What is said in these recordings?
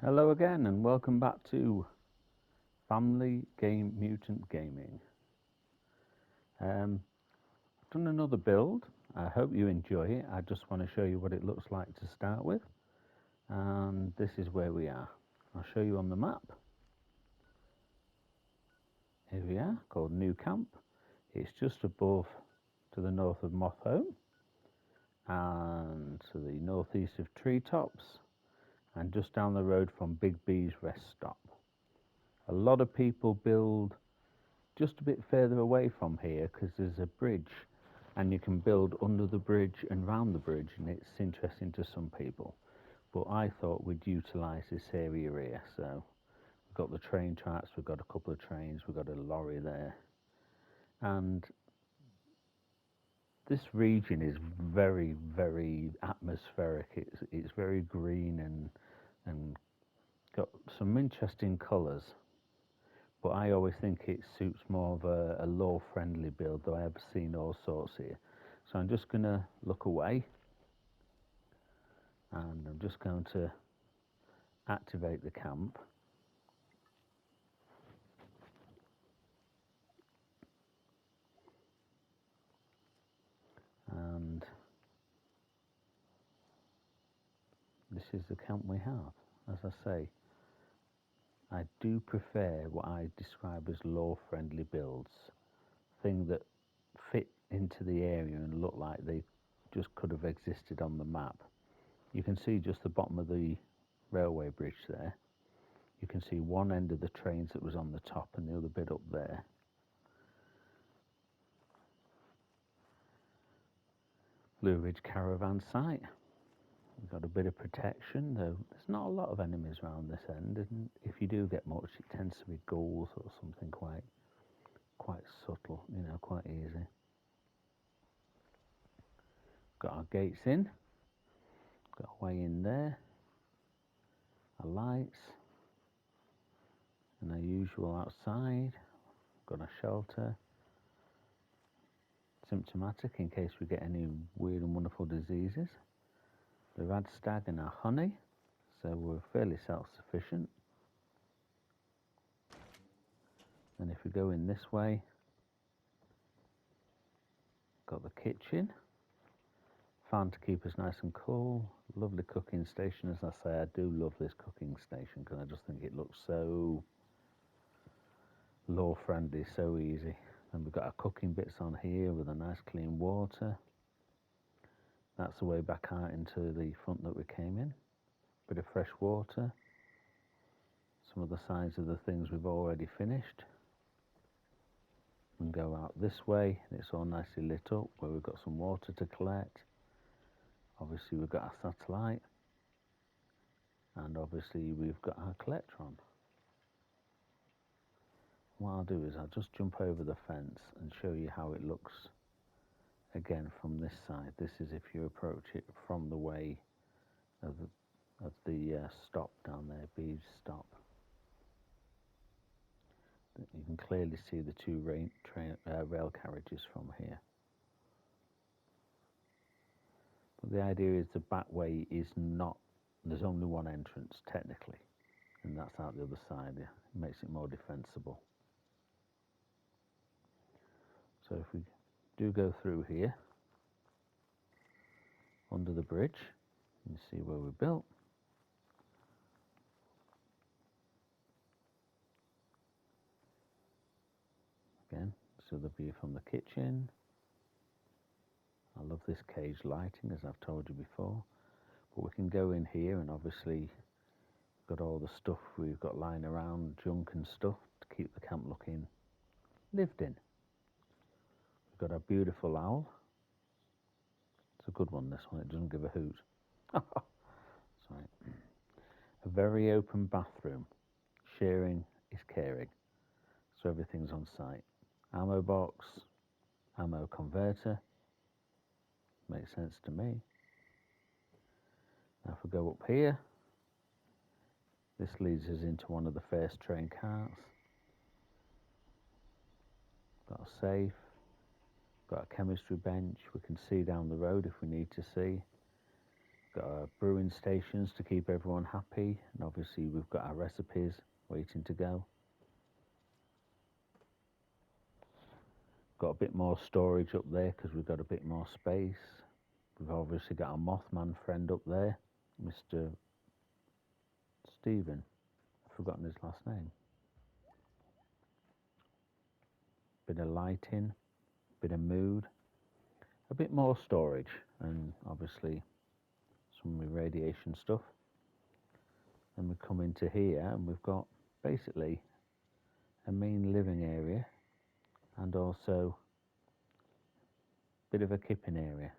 Hello again and welcome back to Family Game Mutant Gaming. I've done another build. I hope you enjoy it. I just want to show you what it looks like to start with, and this is where we are. I'll show you on the map. Here we are, called New Camp. It's just above to the north of Moth Home and to the northeast of Treetops and just down the road from Big B's Rest Stop. A lot of people build just a bit further away from here because there's a bridge and you can build under the bridge and round the bridge, and it's interesting to some people. But I thought we'd utilise this area here. So we've got the train tracks, we've got a couple of trains, we've got a lorry there, and this region is very, very atmospheric. It's very green and got some interesting colours. But I always think it suits more of a law-friendly build, though I have seen all sorts here. So I'm just going to look away, and I'm just going to activate the camp. And this is the camp we have. As I say, I do prefer what I describe as law-friendly builds, things that fit into the area and look like they just could have existed on the map. You can see just the bottom of the railway bridge there. You can see one end of the trains that was on the top and the other bit up there. Blue Ridge caravan site. We've got a bit of protection, though there's not a lot of enemies around this end, and if you do get much, it tends to be ghouls or something quite subtle, quite easy. Got our gates in, got a way in there, our lights, and our usual outside. Got a shelter, symptomatic in case we get any weird and wonderful diseases. The rad stag and our honey, so we're fairly self-sufficient. And if we go in this way, got the kitchen, fan to keep us nice and cool. Lovely cooking station. As I say, I do love this cooking station because I just think it looks so law friendly, so easy. And we've got our cooking bits on here with a nice clean water. That's the way back out into the front that we came in. Bit of fresh water. Some of the sides of the things we've already finished. We can go out this way, and it's all nicely lit up where we've got some water to collect. Obviously we've got our satellite, and obviously we've got our collectron. What I'll do is I'll just jump over the fence and show you how it looks again from this side. This is if you approach it from the way of the stop down there, Bee's stop. You can clearly see the two rail carriages from here. But the idea is the back way is not, there's only one entrance technically, and that's out the other side. It makes it more defensible. So if we do go through here, under the bridge, you see where we built. Again, so the view from the kitchen. I love this cage lighting, as I've told you before. But we can go in here, and obviously got all the stuff we've got lying around, junk and stuff, to keep the camp looking lived in. We've got our beautiful owl. It's a good one, this one. It doesn't give a hoot. Sorry. A very open bathroom. Sharing is caring. So everything's on site. Ammo box, ammo converter. Makes sense to me. Now if we go up here, this leads us into one of the first train carts. Got a safe, got a chemistry bench. We can see down the road if we need to see. Got our brewing stations to keep everyone happy, and obviously we've got our recipes waiting to go. Got a bit more storage up there because we've got a bit more space. We've obviously got our Mothman friend up there, Mr. Stephen. I've forgotten his last name. Bit of lighting, bit of mood, a bit more storage, and obviously some irradiation stuff. Then we come into here and we've got basically a main living area and also a bit of a kipping area.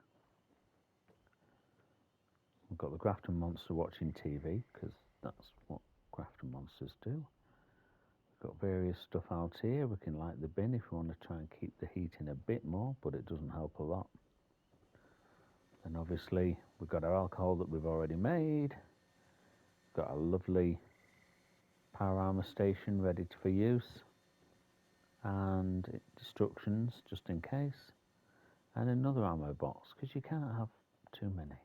We've got the Grafton Monster watching TV because that's what Grafton Monsters do. We've got various stuff out here. We can light the bin if we want to try and keep the heat in a bit more, but it doesn't help a lot. And obviously we've got our alcohol that we've already made. Got a lovely power armor station ready for use, and destructions just in case, and another ammo box because you can't have too many.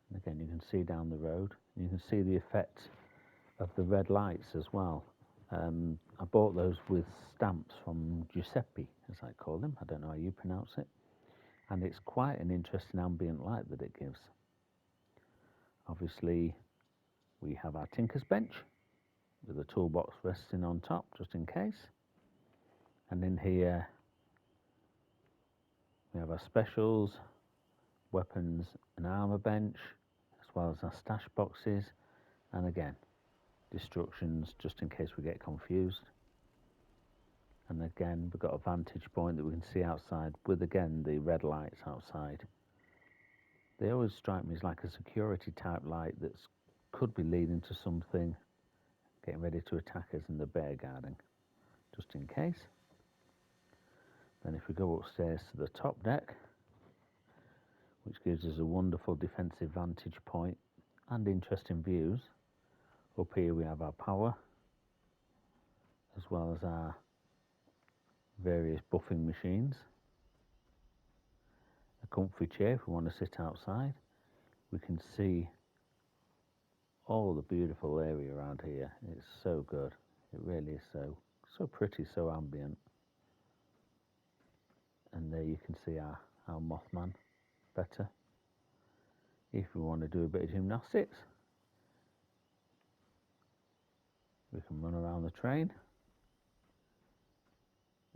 And again, you can see down the road, you can see the effect of the red lights as well. I bought those with stamps from Giuseppe, as I call them. I don't know how you pronounce it. And it's quite an interesting ambient light that it gives. Obviously, we have our Tinker's Bench with a toolbox resting on top, just in case. And in here, we have our specials, weapons and armour bench, as well as our stash boxes. And again, destructions, just in case we get confused. And again, we've got a vantage point that we can see outside with, again, the red lights outside. They always strike me as like a security type light that could be leading to something, getting ready to attack us in the bear guarding, just in case. Then if we go upstairs to the top deck, which gives us a wonderful defensive vantage point and interesting views. Up here we have our power, as well as our various buffing machines. A comfy chair if we want to sit outside. We can see all the beautiful area around here. It's so good. It really is so pretty, so ambient. And there you can see our Mothman better. If we want to do a bit of gymnastics, we can run around the train.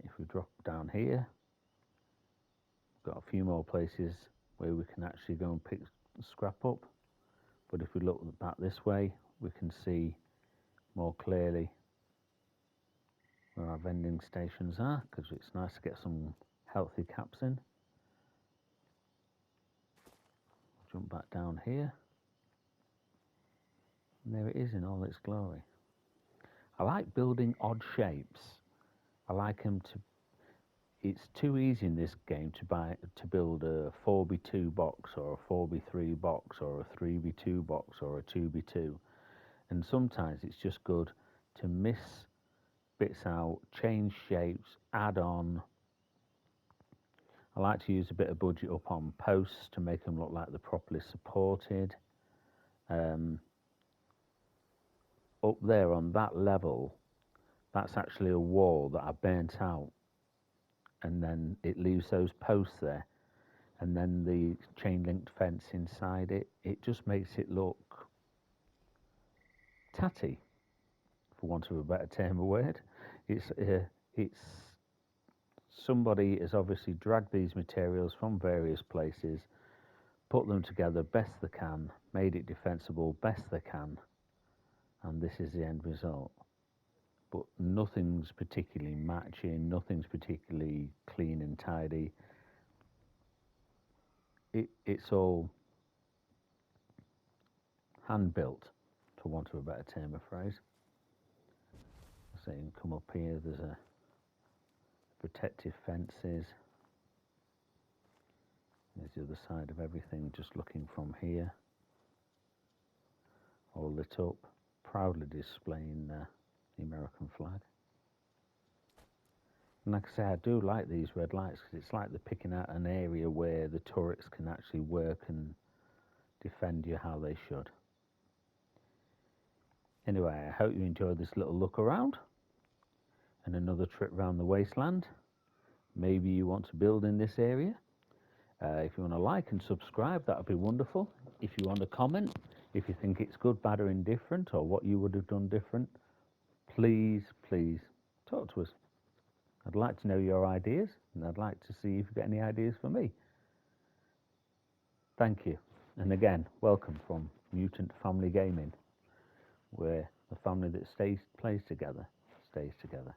If we drop down here, we've got a few more places where we can actually go and pick scrap up. But if we look back this way, we can see more clearly where our vending stations are, because it's nice to get some healthy caps in. Jump back down here, and there it is in all its glory. I like building odd shapes. I like them to. It's too easy in this game to build a 4x2 box or a 4x3 box or a 3x2 box or a 2x2, and sometimes it's just good to miss bits out, change shapes, add on. I like to use a bit of budget up on posts to make them look like they're properly supported. Up there on that level, that's actually a wall that I burnt out, and then it leaves those posts there, and then the chain linked fence inside it. It just makes it look tatty, for want of a better term or word. It's somebody has obviously dragged these materials from various places, put them together best they can, made it defensible best they can, and this is the end result. But nothing's particularly matching, nothing's particularly clean and tidy. It's all hand built, for want of a better term or phrase. So you can come up here, there's a protective fences. There's the other side of everything, just looking from here. All lit up, proudly displaying the American flag. And like I say, I do like these red lights because it's like they're picking out an area where the turrets can actually work and defend you how they should. Anyway, I hope you enjoyed this little look around and another trip around the wasteland. Maybe you want to build in this area. If you want to like and subscribe, that would be wonderful. If you want to comment, if you think it's good, bad or indifferent, or what you would have done different, please talk to us. I'd like to know your ideas, and I'd like to see if you've got any ideas for me. Thank you. And again, welcome from Mutant Family Gaming, where the family that plays together stays together.